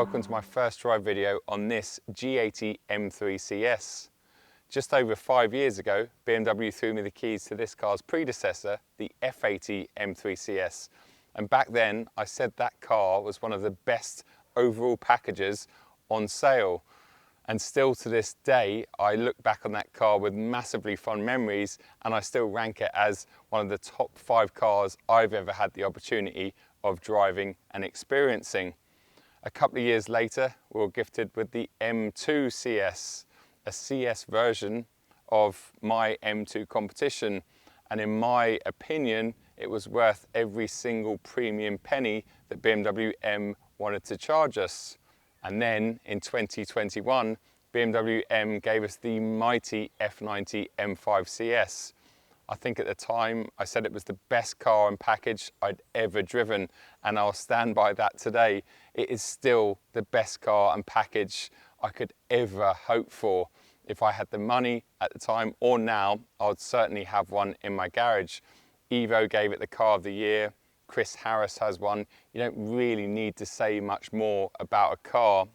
welcome to my first drive video on this G80 M3 CS. Just over 5 years ago, BMW threw me the keys to this car's predecessor, the F80 M3 CS. And back then, I said that car was one of the best overall packages on sale. And still to this day, I look back on that car with massively fond memories, and I still rank it as one of the top 5 cars I've ever had the opportunity of driving and experiencing. A couple of years later, we were gifted with the M2 CS, a CS version of my M2 competition. And in my opinion, it was worth every single premium penny that BMW M wanted to charge us. And then in 2021, BMW M gave us the mighty F90 M5 CS. I think at the time I said it was the best car and package I'd ever driven, and I'll stand by that today. It is still the best car and package I could ever hope for. If I had the money at the time or now, I'd certainly have one in my garage. Evo gave it the car of the year. Chris Harris has one. You don't really need to say much more about a car.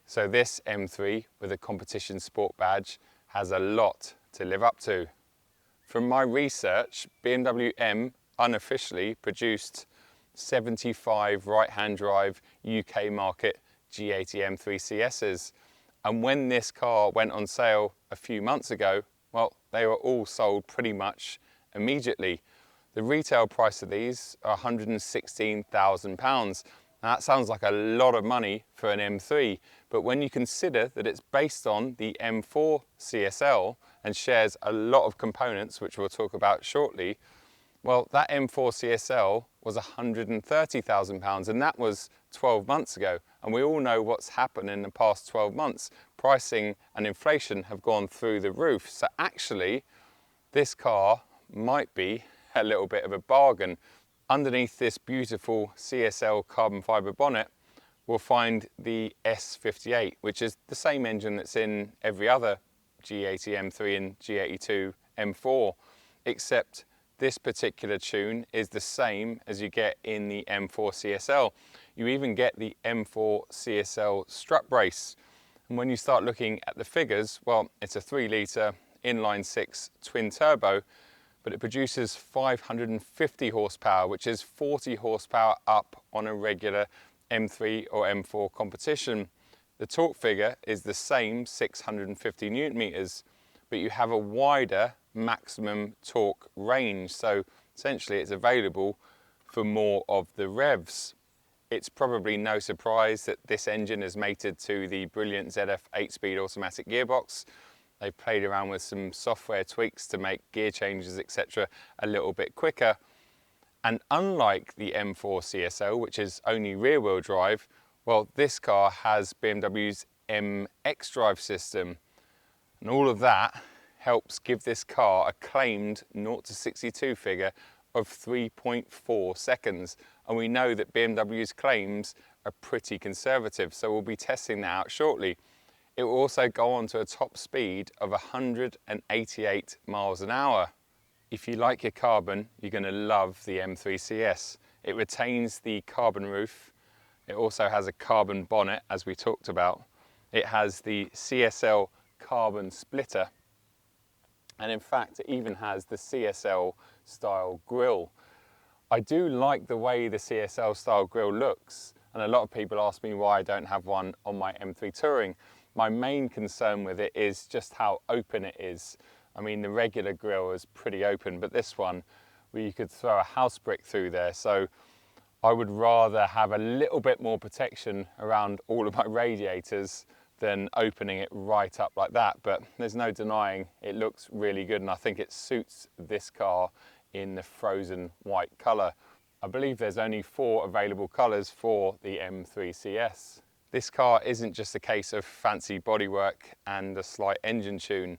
So this M3 with a competition sport badge has a lot to live up to. From my research, BMW M unofficially produced 75 right-hand drive UK market G80 M3 CSs. And when this car went on sale a few months ago, well, they were all sold pretty much immediately. The retail price of these are £116,000. That sounds like a lot of money for an M3, but when you consider that it's based on the M4 CSL and shares a lot of components, which we'll talk about shortly, well, that M4 CSL was £130,000, and that was 12 months ago. And we all know what's happened in the past 12 months. Pricing and inflation have gone through the roof. So actually, this car might be a little bit of a bargain. Underneath this beautiful CSL carbon fibre bonnet, we'll find the S58, which is the same engine that's in every other G80 M3 and G82 M4, except this particular tune is the same as you get in the M4 CSL. You even get the M4 CSL strut brace. And when you start looking at the figures, well, it's a 3-litre inline-6 twin turbo, but it produces 550 horsepower, which is 40 horsepower up on a regular M3 or M4 competition. The torque figure is the same, 650 newton meters, but you have a wider maximum torque range. So essentially it's available for more of the revs. It's probably no surprise that this engine is mated to the brilliant ZF 8-speed automatic gearbox. They've played around with some software tweaks to make gear changes, etc., a little bit quicker. And unlike the M4 CSL, which is only rear-wheel drive, well, this car has BMW's MX drive system. And all of that helps give this car a claimed 0 to 62 figure of 3.4 seconds. And we know that BMW's claims are pretty conservative, so we'll be testing that out shortly. It will also go on to a top speed of 188 miles an hour. If you like your carbon, you're going to love the M3 CS. It retains the carbon roof. It also has a carbon bonnet, as we talked about. It has the CSL carbon splitter. And in fact, it even has the CSL style grille. I do like the way the CSL style grille looks. And a lot of people ask me why I don't have one on my M3 Touring. My main concern with it is just how open it is. I mean, the regular grille is pretty open, but this one, where you could throw a house brick through there. So I would rather have a little bit more protection around all of my radiators than opening it right up like that. But there's no denying it looks really good, and I think it suits this car in the frozen white colour. I believe there's only 4 available colours for the M3 CS. This car isn't just a case of fancy bodywork and a slight engine tune.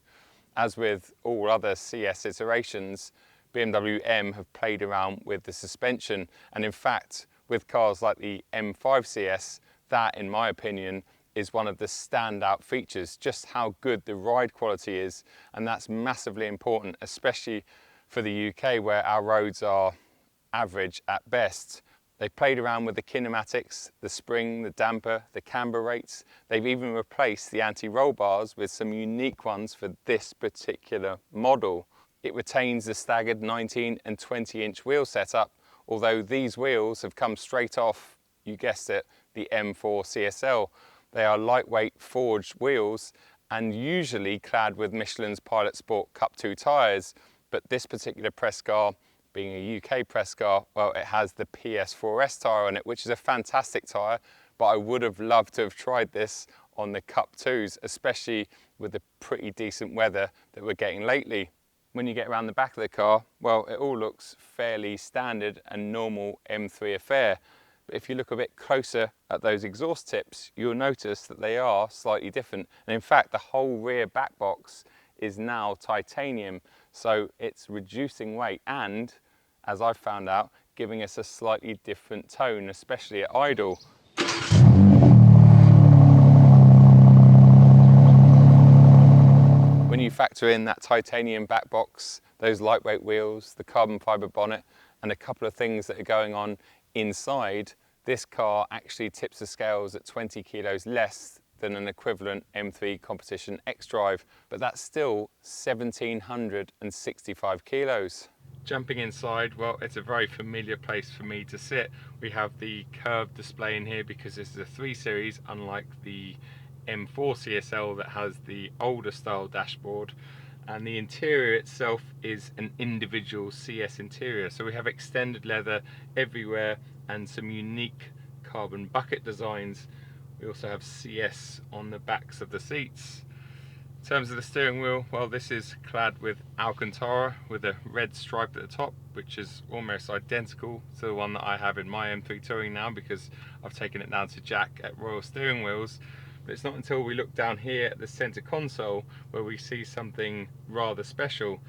As with all other CS iterations, BMW M have played around with the suspension, and in fact, with cars like the M5 CS, that, in my opinion, is one of the standout features, just how good the ride quality is, and that's massively important, especially for the UK, where our roads are average at best. They've played around with the kinematics, the spring, the damper, the camber rates. They've even replaced the anti-roll bars with some unique ones for this particular model. It retains the staggered 19 and 20-inch wheel setup, although these wheels have come straight off, you guessed it, the M4 CSL. They are lightweight forged wheels and usually clad with Michelin's Pilot Sport Cup 2 tyres, but this particular press car, being a UK press car, well, it has the PS4S tyre on it, which is a fantastic tyre, but I would have loved to have tried this on the Cup 2s, especially with the pretty decent weather that we're getting lately. When you get around the back of the car, well, it all looks fairly standard and normal M3 affair. But if you look a bit closer at those exhaust tips, you'll notice that they are slightly different. And in fact, the whole rear back box is now titanium, so it's reducing weight and, as I've found out, giving us a slightly different tone, especially at idle. When you factor in that titanium back box, those lightweight wheels, the carbon fibre bonnet, and a couple of things that are going on inside, this car actually tips the scales at 20 kilos less than an equivalent M3 Competition X-Drive, but that's still 1,765 kilos. Jumping inside, well, it's a very familiar place for me to sit. We have the curved display in here because this is a 3 Series, unlike the M4 CSL that has the older style dashboard. And the interior itself is an individual CS interior. So we have extended leather everywhere and some unique carbon bucket designs. We also have CS on the backs of the seats. In terms of the steering wheel, well, this is clad with Alcantara with a red stripe at the top, which is almost identical to the one that I have in my M3 Touring now, because I've taken it down to Jack at Royal Steering Wheels. But it's not until we look down here at the center console where we see something rather special.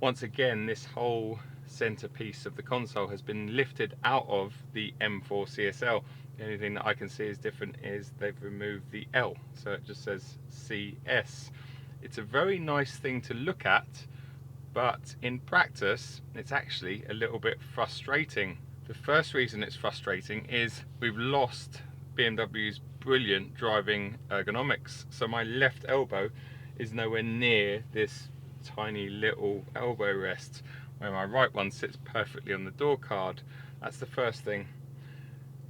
Once again, this whole centerpiece of the console has been lifted out of the M4 CSL. The only thing that I can see is different is they've removed the L, so it just says CS. It's a very nice thing to look at, but in practice it's actually a little bit frustrating. The first reason it's frustrating is we've lost BMW's brilliant driving ergonomics. So my left elbow is nowhere near this tiny little elbow rest, where my right one sits perfectly on the door card. That's the first thing.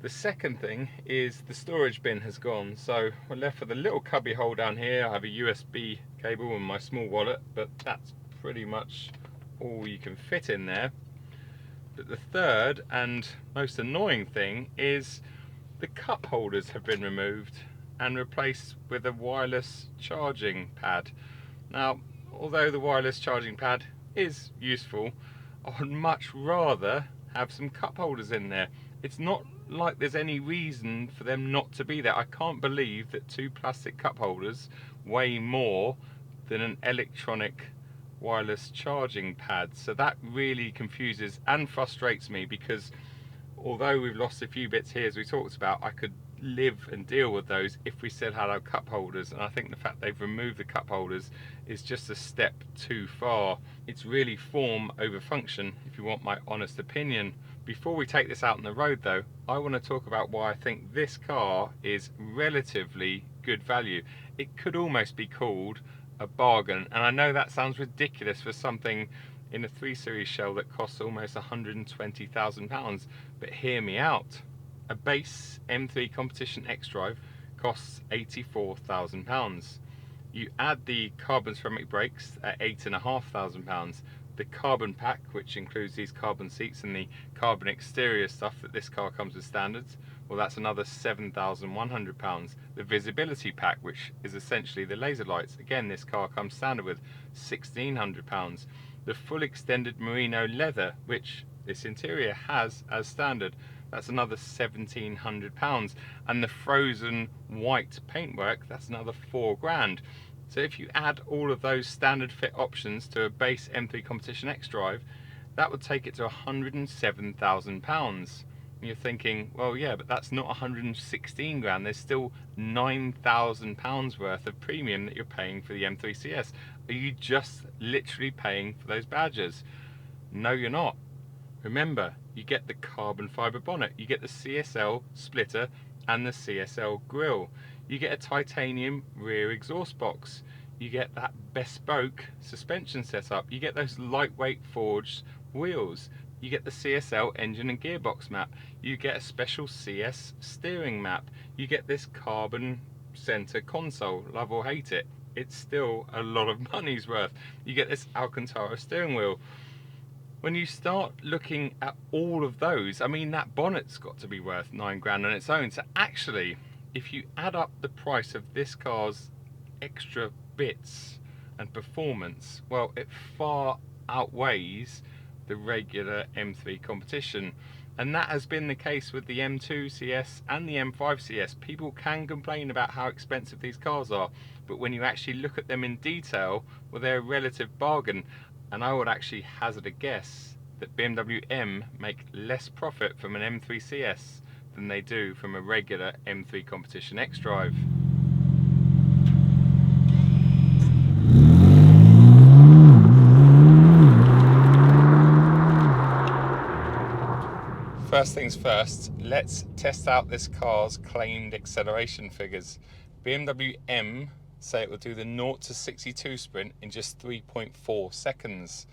The second thing is the storage bin has gone, so we're left with a little cubby hole down here. I have a USB cable and my small wallet, but that's pretty much all you can fit in there. But the third and most annoying thing is the cup holders have been removed and replaced with a wireless charging pad. Now, although the wireless charging pad is useful, I would much rather have some cup holders in there. It's not like there's any reason for them not to be there. I can't believe that 2 plastic cup holders weigh more than an electronic wireless charging pad. So that really confuses and frustrates me, because although we've lost a few bits here as we talked about, I could live and deal with those if we still had our cup holders, and I think the fact they've removed the cup holders is just a step too far. It's really form over function, if you want my honest opinion. Before we take this out on the road though, I want to talk about why I think this car is relatively good value. It could almost be called a bargain, and I know that sounds ridiculous for something in a 3 Series shell that costs almost £120,000, but hear me out. A base M3 Competition X-Drive costs £84,000. You add the carbon ceramic brakes at £8,500. The carbon pack, which includes these carbon seats and the carbon exterior stuff that this car comes with standards, well, that's another £7,100. The visibility pack, which is essentially the laser lights, again this car comes standard with, £1,600. The full extended merino leather, which this interior has as standard, that's another £1,700. And the frozen white paintwork, that's another £4,000. So if you add all of those standard fit options to a base M3 Competition X-Drive, that would take it to £107,000. And you're thinking, well, yeah, but that's not 116 grand. There's still £9,000 worth of premium that you're paying for the M3 CS. Are you just literally paying for those badges? No, you're not. Remember, you get the carbon fibre bonnet, you get the CSL splitter and the CSL grille, you get a titanium rear exhaust box, you get that bespoke suspension setup, you get those lightweight forged wheels, you get the CSL engine and gearbox map, you get a special CS steering map, you get this carbon center console. Love or hate it, it's still a lot of money's worth. You get this Alcantara steering wheel. When you start looking at all of those, I mean, that bonnet's got to be worth £9 grand on its own. So actually, if you add up the price of this car's extra bits and performance, well, it far outweighs the regular M3 competition. And that has been the case with the M2 CS and the M5 CS. People can complain about how expensive these cars are, but when you actually look at them in detail, well, they're a relative bargain. And I would actually hazard a guess that BMW M make less profit from an M3 CS than they do from a regular M3 competition X-Drive. First things first, let's test out this car's claimed acceleration figures. BMW M say it will do the 0 to 62 sprint in just 3.4 seconds.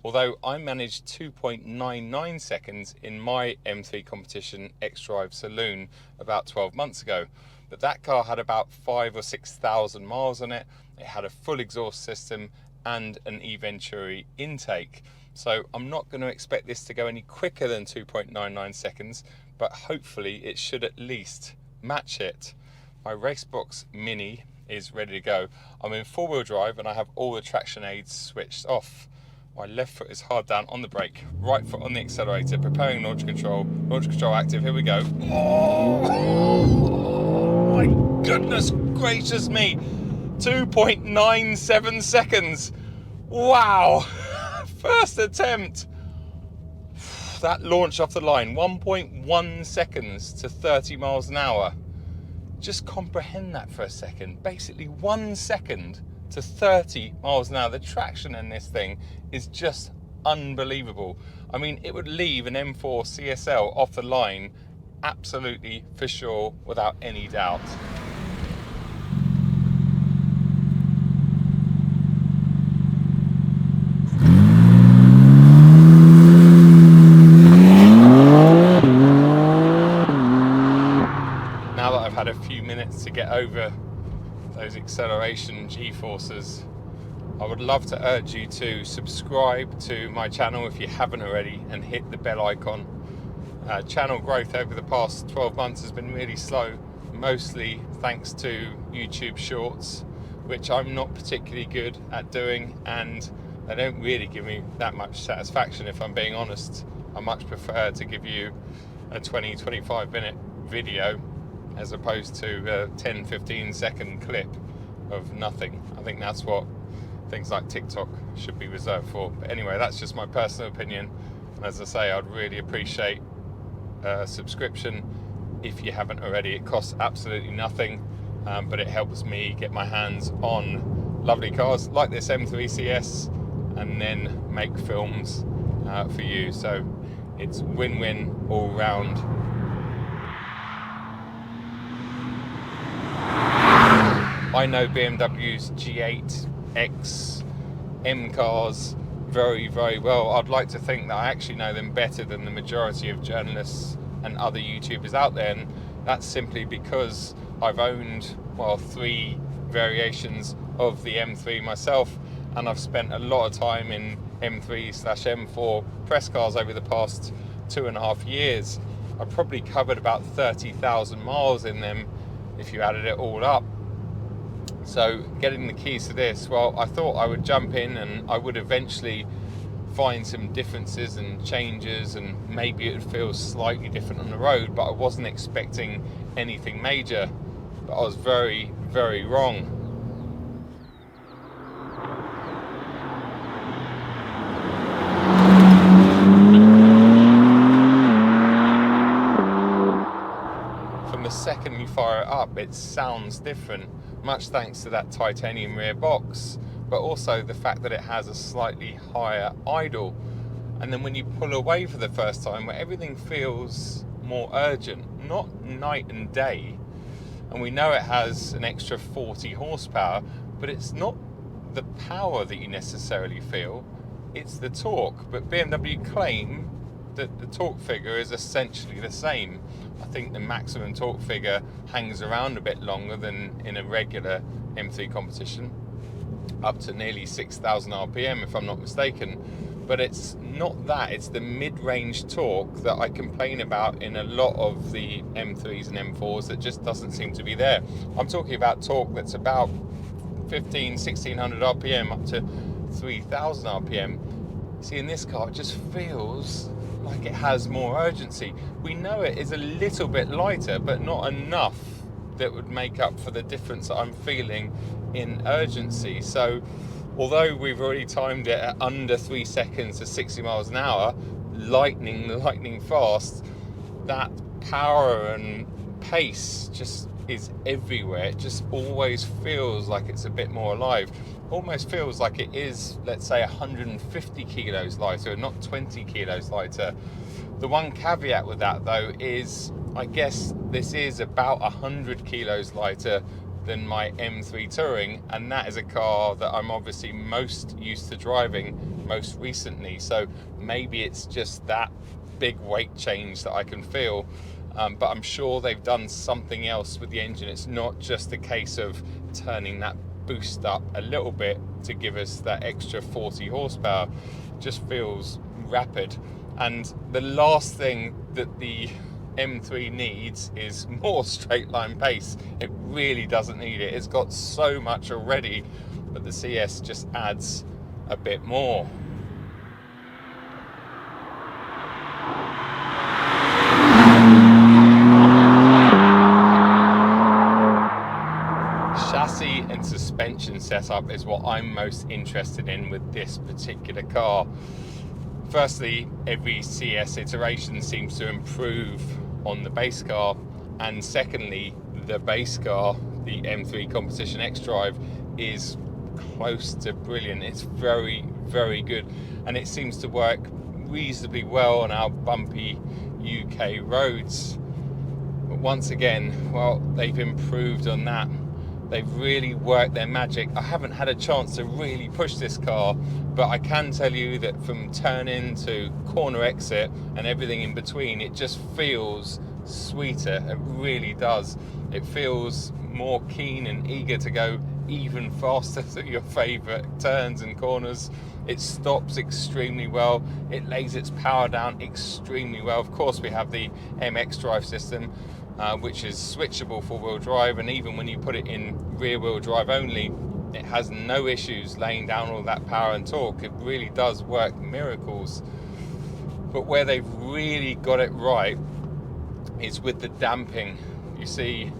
Although I managed 2.99 seconds in my M3 competition X-Drive Saloon about 12 months ago. But that car had about 5,000 or 6,000 miles on it. It had a full exhaust system and an e-Venturi intake. So I'm not going to expect this to go any quicker than 2.99 seconds, but hopefully it should at least match it. My Racebox Mini is ready to go. I'm in four-wheel drive and I have all the traction aids switched off. My left foot is hard down on the brake, right foot on the accelerator, preparing launch control active, here we go. Oh my goodness gracious me, 2.97 seconds, wow, first attempt. That launch off the line, 1.1 seconds to 30 miles an hour. Just comprehend that for a second. Basically 1 second to 30 miles an hour. The traction in this thing is just unbelievable. I mean, it would leave an M4 CSL off the line absolutely for sure, without any doubt. Now that I've had a few minutes to get over those acceleration G-forces, I would love to urge you to subscribe to my channel if you haven't already and hit the bell icon. Channel growth over the past 12 months has been really slow, mostly thanks to YouTube Shorts, which I'm not particularly good at doing, and they don't really give me that much satisfaction, if I'm being honest. I much prefer to give you a 20-25 minute video as opposed to a 10-15 second clip of nothing. I think that's what things like TikTok should be reserved for. But anyway, that's just my personal opinion. And as I say, I'd really appreciate a subscription if you haven't already. It costs absolutely nothing, but it helps me get my hands on lovely cars like this M3 CS and then make films for you. So it's win-win all round. I know BMW's G8X M cars very, very well. I'd like to think that I actually know them better than the majority of journalists and other YouTubers out there, and that's simply because I've owned, well, 3 variations of the M3 myself, and I've spent a lot of time in M3/M4 press cars over the past 2.5 years. I've probably covered about 30,000 miles in them if you added it all up. So getting the keys to this, well, I thought I would jump in and I would eventually find some differences and changes, and maybe it would feel slightly different on the road, but I wasn't expecting anything major. But I was very, very wrong. From the second you fire it up, it sounds different, much thanks to that titanium rear box, but also the fact that it has a slightly higher idle. and then when you pull away for the first time, where everything feels more urgent, not night and day. And we know it has an extra 40 horsepower, but it's not the power that you necessarily feel, it's the torque. But BMW claim that the torque figure is essentially the same. I think the maximum torque figure hangs around a bit longer than in a regular M3 competition, up to nearly 6,000 RPM if I'm not mistaken. But it's not that, it's the mid-range torque that I complain about in a lot of the M3s and M4s that just doesn't seem to be there. I'm talking about torque that's about 1600 RPM up to 3000 RPM. See, in this car it just feels like it has more urgency. We know it is a little bit lighter, but not enough that would make up for the difference that I'm feeling in urgency. So although we've already timed it at under 3 seconds to 60 miles an hour, lightning fast, that power and pace just is everywhere. It just always feels like it's a bit more alive. Almost feels like it is, let's say, 150 kilos lighter, not 20 kilos lighter. The one caveat with that though is, I guess this is about 100 kilos lighter than my M3 Touring, and that is a car that I'm obviously most used to driving most recently. So maybe it's just that big weight change that I can feel. But I'm sure they've done something else with the engine. It's not just a case of turning that boost up a little bit to give us that extra 40 horsepower. It just feels rapid. And the last thing that the M3 needs is more straight line pace. It really doesn't need it. It's got so much already, but the CS just adds a bit more. Chassis and suspension setup is what I'm most interested in with this particular car. Firstly, every CS iteration seems to improve on the base car, and secondly, the base car, the M3 Competition X-Drive, is close to brilliant. It's very, very good, and it seems to work reasonably well on our bumpy UK roads. But once again, well, they've improved on that. They've really worked their magic. I haven't had a chance to really push this car, but I can tell you that from turn in to corner exit and everything in between, it just feels sweeter. It really does. It feels more keen and eager to go even faster through your favourite turns and corners. It stops extremely well. It lays its power down extremely well. Of course, we have the MX drive system, which is switchable four-wheel drive, and even when you put it in rear-wheel drive only, it has no issues laying down all that power and torque. It really does work miracles. But where they've really got it right is with the damping. You see,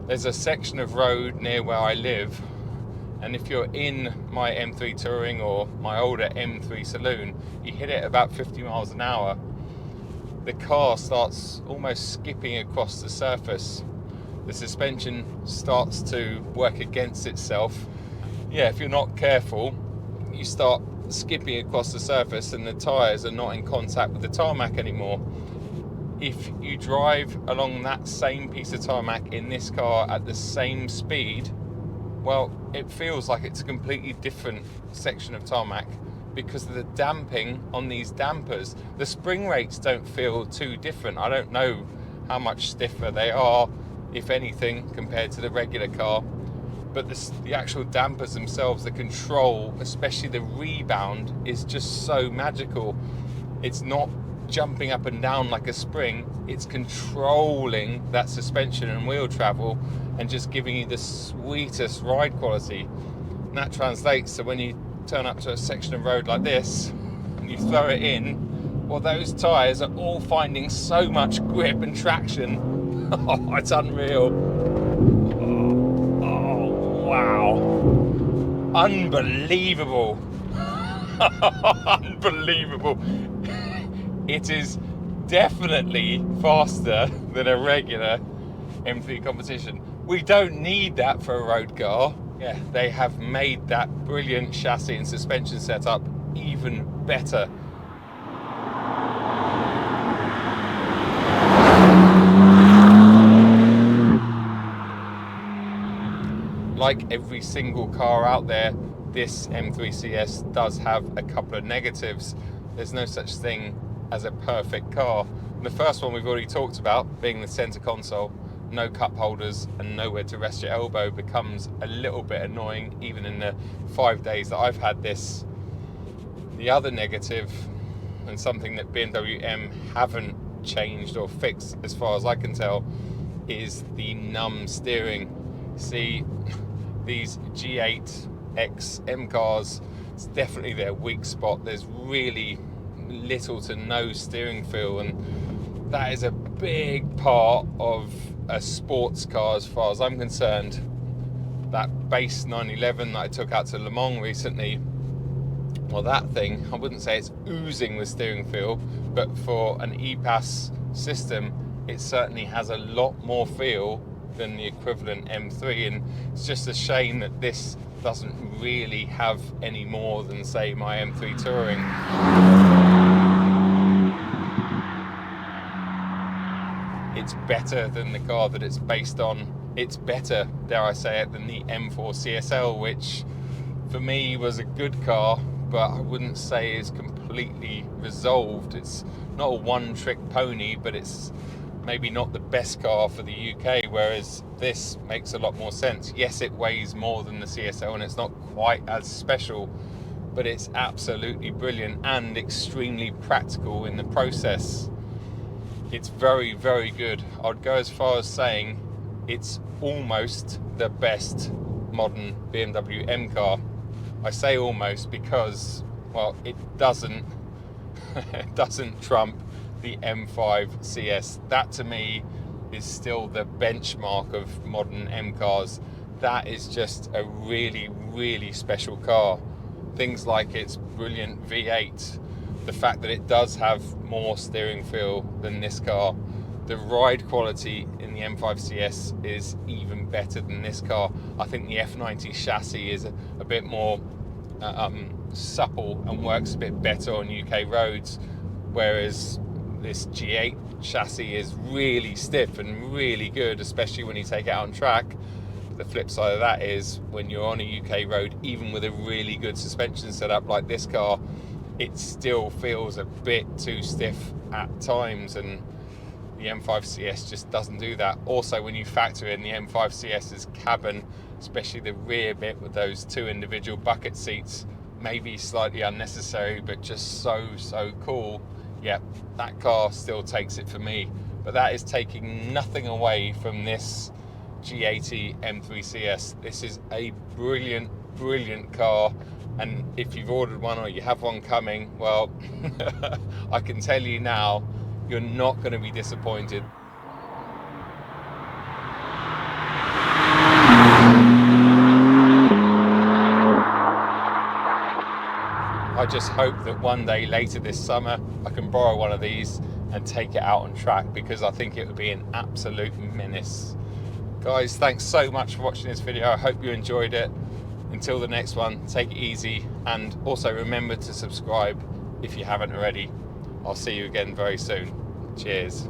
there's a section of road near where I live, and if you're in my M3 Touring or my older M3 Saloon, you hit it about 50 miles an hour, the car starts almost skipping across the surface. The suspension starts to work against itself. Yeah, if you're not careful, you start skipping across the surface and the tyres are not in contact with the tarmac anymore. If you drive along that same piece of tarmac in this car at the same speed, well, it feels like it's a completely different section of tarmac because of the damping on these dampers. The spring rates don't feel too different. I don't know how much stiffer they are, if anything, compared to the regular car, but the actual dampers themselves, the control, especially the rebound, is just so magical. It's not jumping up and down like a spring, it's controlling that suspension and wheel travel and just giving you the sweetest ride quality. And that translates to when you turn up to a section of road like this and you throw it in, well, those tyres are all finding so much grip and traction. Oh, it's unreal. Oh, wow. Unbelievable. Unbelievable. It is definitely faster than a regular M3 competition. We don't need that for a road car. Yeah, they have made that brilliant chassis and suspension setup even better. like every single car out there, this M3 CS does have a couple of negatives. There's no such thing as a perfect car. And the first one we've already talked about, being the center console, no cup holders and nowhere to rest your elbow, becomes a little bit annoying even in the 5 days that I've had this. The other negative, and something that BMW M haven't changed or fixed as far as I can tell, is the numb steering. See, these G80 M cars, it's definitely their weak spot. There's really little to no steering feel, and that is a big part of a sports car as far as I'm concerned. That base 911 that I took out to Le Mans recently, well, that thing, I wouldn't say it's oozing with steering feel, but for an E-Pass system, it certainly has a lot more feel than the equivalent M3, and it's just a shame that this doesn't really have any more than, say, my M3 Touring. It's better than the car that it's based on. It's better, dare I say it, than the M4 CSL, which for me was a good car, but I wouldn't say is completely resolved. It's not a one-trick pony, but it's maybe not the best car for the UK, whereas this makes a lot more sense. Yes, it weighs more than the CSL and it's not quite as special, but it's absolutely brilliant and extremely practical in the process. It's very, very good. I'd go as far as saying it's almost the best modern BMW M car. I say almost because, well, it doesn't trump the M5 CS. That to me is still the benchmark of modern M cars. That is just a really, really special car. Things like its brilliant V8, the fact that it does have more steering feel than this car, the ride quality in the M5 CS is even better than this car. I think the F90 chassis is a bit more supple and works a bit better on UK roads, whereas this G8 chassis is really stiff and really good, especially when you take it out on track. The flip side of that is when you're on a UK road, even with a really good suspension setup like this car, it still feels a bit too stiff at times, and the M5 CS just doesn't do that. Also, when you factor in the M5 CS's cabin, especially the rear bit with those two individual bucket seats, maybe slightly unnecessary, but just so cool. Yeah, that car still takes it for me. But that is taking nothing away from this G80 M3 CS. This is a brilliant, brilliant car. And if you've ordered one or you have one coming, well, I can tell you now, you're not going to be disappointed. I just hope that one day later this summer I can borrow one of these and take it out on track, because I think it would be an absolute menace. Guys, thanks so much for watching this video. I hope you enjoyed it. Until the next one, take it easy, and also remember to subscribe if you haven't already. I'll see you again very soon. Cheers.